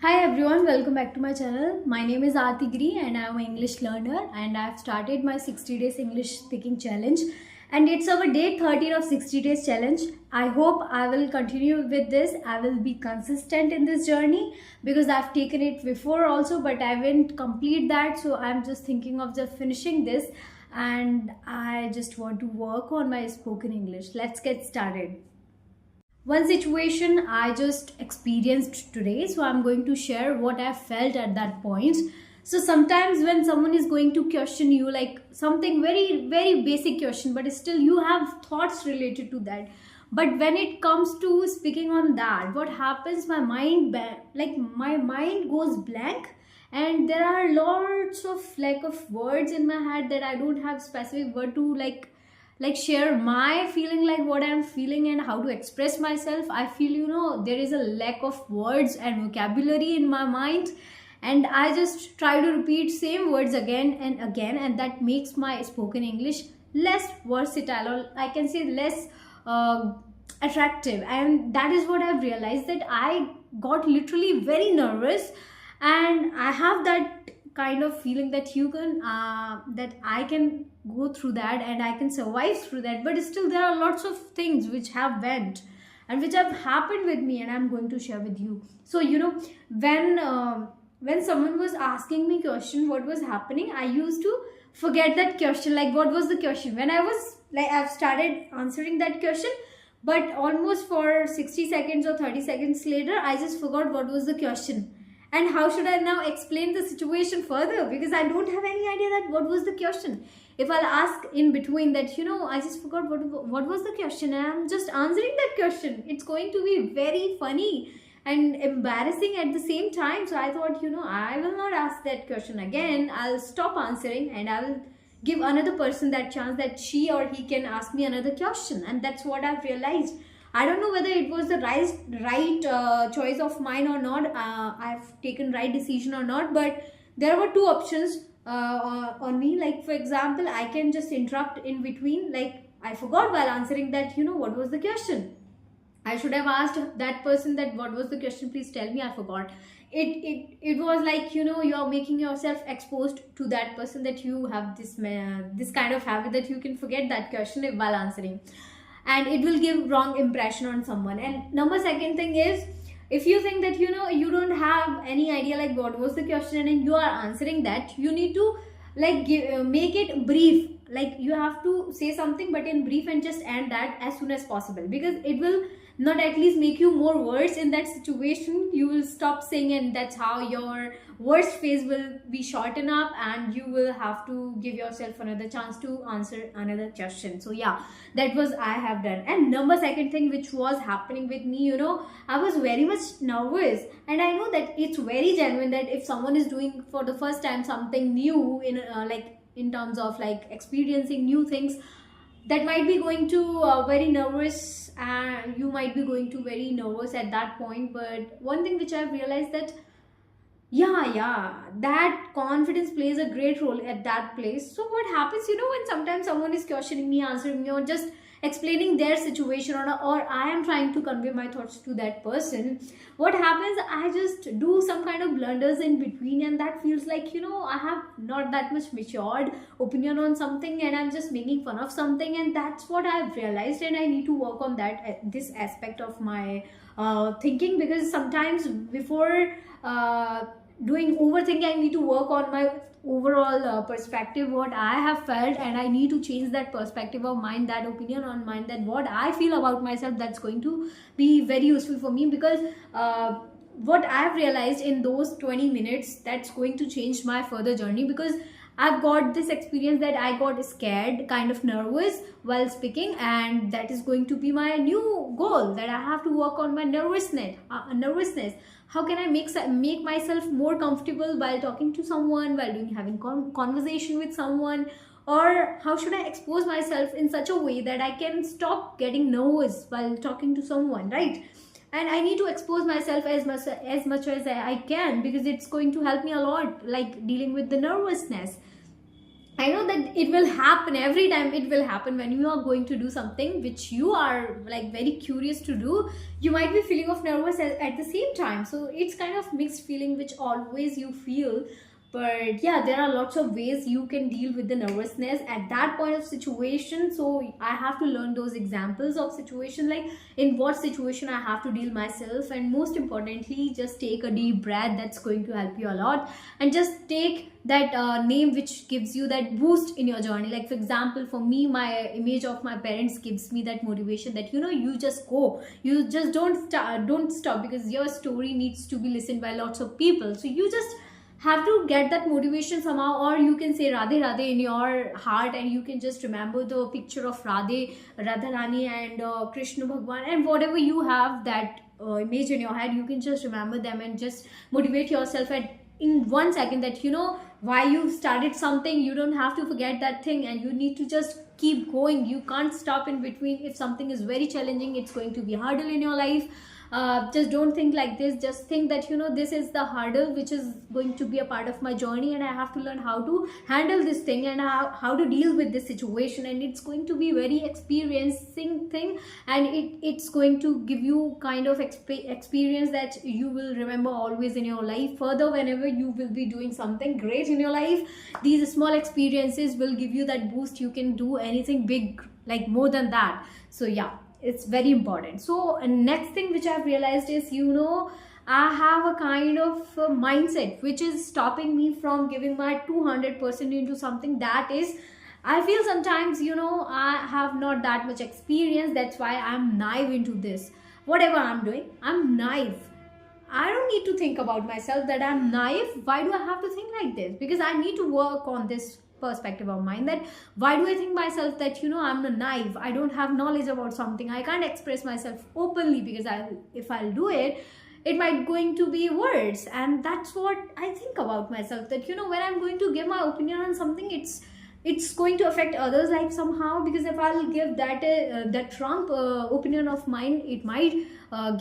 Hi everyone, welcome back to my channel. My name is Aarti Giri and I am an English learner and I have started my 60 days English speaking challenge and it's our day 13 of 60 days challenge. I hope I will continue with this. I will be consistent in this journey because I've taken it before also, but I haven't complete that, so I'm just thinking of just finishing this and I just want to work on my spoken English. Let's get started. One situation I just experienced today, so I'm going to share what I felt at that point. So sometimes when someone is going to question you like something very basic question, but still you have thoughts related to that, but when it comes to speaking on that, what happens, my mind goes blank, and there are lots of lack of words in my head that I don't have specific word to share my feeling, like what I'm feeling and how to express myself. I feel, there is a lack of words and vocabulary in my mind, and I just try to repeat same words again and again, and that makes my spoken English less versatile, or I can say less attractive. And that is what I've realized, that I got literally very nervous, and I have that kind of feeling that that I can go through that and I can survive through that, but still there are lots of things which have went and which have happened with me, and I'm going to share with you. So when someone was asking me question what was happening, I used to forget that question, like what was the question, when I've started answering that question, but almost for 60 seconds or 30 seconds later I just forgot what was the question. And how should I now explain the situation further, because I don't have any idea that what was the question. If I'll ask in between that, I just forgot what was the question and I'm just answering that question, it's going to be very funny and embarrassing at the same time. So I thought, I will not ask that question again. I'll stop answering and I will give another person that chance that she or he can ask me another question. And that's what I've realized. I don't know whether it was the right choice of mine or not. I've taken right decision or not, but there were two options on me. Like for example, I can just interrupt in between. Like I forgot while answering that, what was the question. I should have asked that person that what was the question, please tell me, I forgot. It was like, you are making yourself exposed to that person, that you have this kind of habit that you can forget that question while answering, and it will give wrong impression on someone. And number second thing is, if you think that you don't have any idea like what was the question and you are answering that, you need to make it brief. Like you have to say something but in brief and just end that as soon as possible, because it will not at least make you more worse in that situation. You will stop saying, and that's how your worst phase will be shortened up, and you will have to give yourself another chance to answer another question. So yeah, that was I have done. And number second thing which was happening with me, I was very much nervous, and I know that it's very genuine that if someone is doing for the first time something new in in terms of like experiencing new things, that might be going to very nervous, and you might be going to very nervous at that point. But one thing which I've realized, that yeah, that confidence plays a great role at that place. So what happens, when sometimes someone is questioning me, answering me, or just explaining their situation, or I am trying to convey my thoughts to that person, what happens, I just do some kind of blunders in between, and that feels like, I have not that much matured opinion on something, and I'm just making fun of something. And that's what I've realized, and I need to work on that, this aspect of my thinking, because sometimes before doing overthinking, I need to work on my overall perspective, what I have felt, and I need to change that perspective of mine, that opinion on mine, that what I feel about myself, that's going to be very useful for me. Because what I've realized in those 20 minutes, that's going to change my further journey, because I've got this experience that I got scared, kind of nervous while speaking, and that is going to be my new goal, that I have to work on my nervousness. How can I make myself more comfortable while talking to someone, while having conversation with someone, or how should I expose myself in such a way that I can stop getting nervous while talking to someone, right? And I need to expose myself as much as I can, because it's going to help me a lot, like dealing with the nervousness. I know that it will happen every time. It will happen when you are going to do something which you are like very curious to do. You might be feeling of nervous at the same time. So it's kind of mixed feeling which always you feel. But yeah, there are lots of ways you can deal with the nervousness at that point of situation. So I have to learn those examples of situation, like in what situation I have to deal myself. And most importantly, just take a deep breath. That's going to help you a lot. And just take that name which gives you that boost in your journey. Like for example, for me, my image of my parents gives me that motivation that, you know, you just go, you just don't stop, because your story needs to be listened by lots of people. So you just have to get that motivation somehow. Or you can say Radhe Radhe in your heart, and you can just remember the picture of Radharani and Krishna Bhagwan, and whatever you have that image in your head, you can just remember them and just motivate yourself at in 1 second that, you know, why you started something. You don't have to forget that thing, and you need to just keep going. You can't stop in between. If something is very challenging, it's going to be hurdle in your life. Just don't think like this. Just think that, you know, this is the hurdle which is going to be a part of my journey, and I have to learn how to handle this thing and how to deal with this situation. And it's going to be very experiencing thing, and it's going to give you kind of experience that you will remember always in your life. Further, whenever you will be doing something great in your life, these small experiences will give you that boost. You can do anything big, like more than that. So yeah, it's very important. So next thing which I've realized is, you know, I have a kind of mindset which is stopping me from giving my 200% into something. That is, I feel sometimes, you know, I have not that much experience. That's why I'm naive into this. Whatever I'm doing, I'm naive. I don't need to think about myself that I'm naive. Why do I have to think like this? Because I need to work on this perspective of mine, that why do I think myself that, you know, I'm naive, I don't have knowledge about something, I can't express myself openly, because if I'll do it, it might going to be words. And that's what I think about myself, that, you know, when I'm going to give my opinion on something, it's going to affect others' life somehow. Because if I'll give that wrong opinion of mine, it might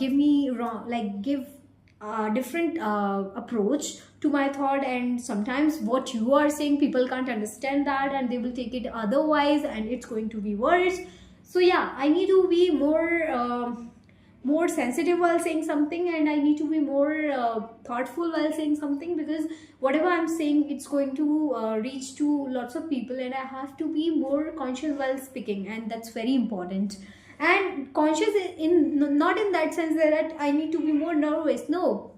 give me wrong, like give different approach to my thought. And sometimes what you are saying, people can't understand that, and they will take it otherwise, and it's going to be worse. So yeah, I need to be more sensitive while saying something, and I need to be more thoughtful while saying something, because whatever I'm saying, it's going to reach to lots of people, and I have to be more conscious while speaking, and that's very important. And conscious in not in that sense that I need to be more nervous. No,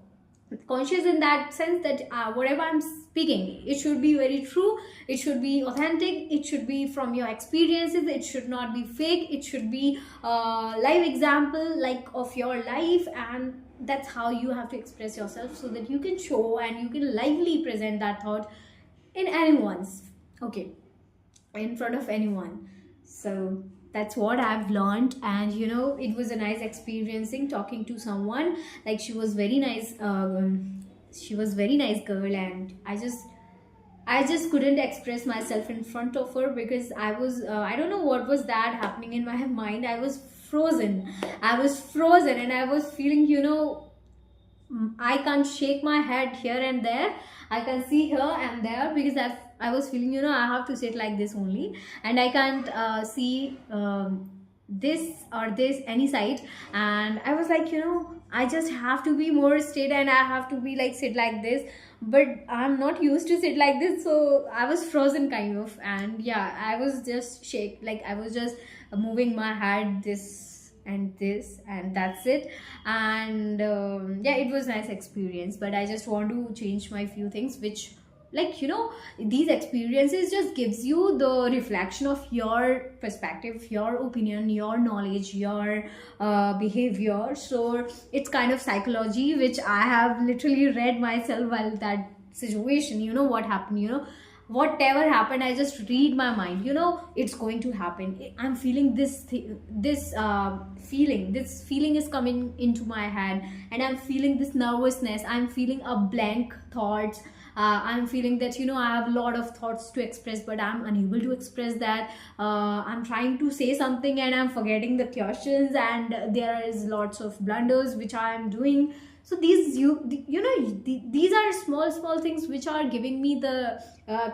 conscious in that sense that whatever I'm speaking, it should be very true, it should be authentic, it should be from your experiences, it should not be fake, it should be live example like of your life. And that's how you have to express yourself, so that you can show and you can lively present that thought in anyone's, okay, in front of anyone. So that's what I've learned. And you know, it was a nice experiencing talking to someone. Like she was very nice, she was very nice girl, and I just couldn't express myself in front of her, because I was I don't know what was that happening in my mind. I was frozen, and I was feeling, you know, I can't shake my head here and there. I can see here and there, because I was feeling, you know, I have to sit like this only, and I can't see this or this any side. And I was like, you know, I just have to be more straight, and I have to be like sit like this, but I'm not used to sit like this. So I was frozen kind of, and yeah, I was just shake, like I was just moving my head this and this, and that's it. And yeah, it was nice experience, but I just want to change my few things, which, like, you know, these experiences just gives you the reflection of your perspective, your opinion, your knowledge, your behavior. So it's kind of psychology which I have literally read myself while that situation, you know, what happened, you know, whatever happened, I just read my mind, you know, it's going to happen. I'm feeling this feeling is coming into my head, and I'm feeling this nervousness, I'm feeling a blank thoughts, I'm feeling that, you know, I have a lot of thoughts to express, but I'm unable to express that. I'm trying to say something and I'm forgetting the questions, and there is lots of blunders which I am doing. So these these are small things which are giving me the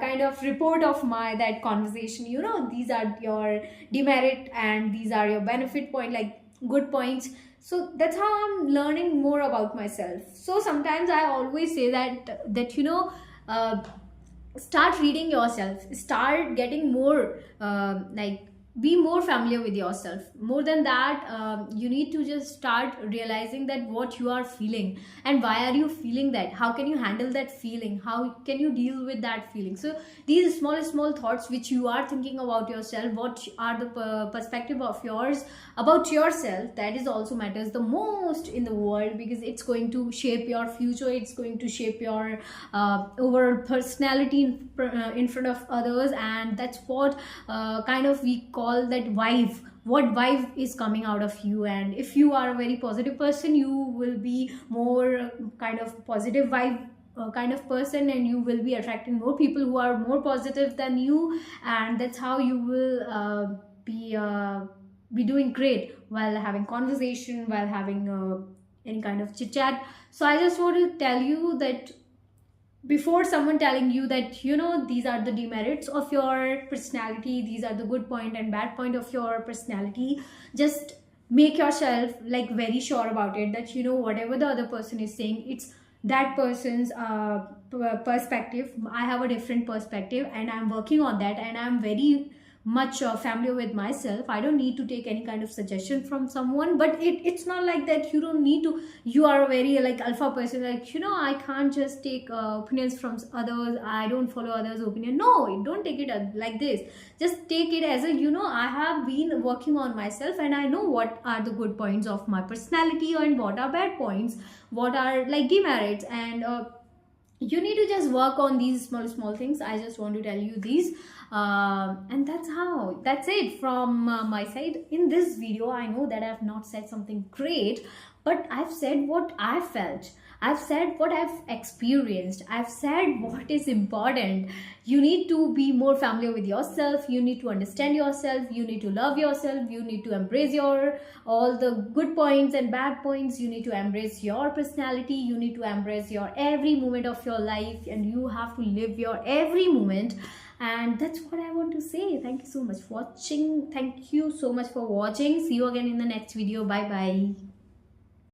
kind of report of my that conversation. These are your demerit and these are your benefit point, like good points. So that's how I'm learning more about myself. So sometimes I always say that uh, start reading yourself, start getting more be more familiar with yourself. More than that, you need to just start realizing that what you are feeling and why are you feeling that, how can you handle that feeling, how can you deal with that feeling. So these small thoughts which you are thinking about yourself, what are the perspective of yours about yourself, that is also matters the most in the world, because it's going to shape your future, it's going to shape your overall personality in front of others. And that's what kind of we call that vibe, what vibe is coming out of you. And if you are a very positive person, you will be more kind of positive vibe kind of person, and you will be attracting more people who are more positive than you. And that's how you will be doing great while having conversation, while having any kind of chit chat. So I just want to tell you that before someone telling you that these are the demerits of your personality, these are the good point and bad point of your personality, just make yourself like very sure about it, that whatever the other person is saying, it's that person's perspective. I have a different perspective and I'm working on that, and I'm very much familiar with myself. I don't need to take any kind of suggestion from someone. But it's not like that you don't need to, you are a very like alpha person, like I can't just take opinions from others, I don't follow others opinion. No, don't take it like this. Just take it as a I have been working on myself and I know what are the good points of my personality and what are bad points, what are like demerits. And you need to just work on these small things. I just want to tell you these, and that's it from my side in this video. I know that I have not said something great, but I've said what I felt, I've said what I've experienced, I've said what is important. You need to be more familiar with yourself, you need to understand yourself, you need to love yourself, you need to embrace your all the good points and bad points, you need to embrace your personality, you need to embrace your every moment of your life, and you have to live your every moment. And that's what I want to say. Thank you so much for watching. Thank you so much for watching. See you again in the next video. Bye bye.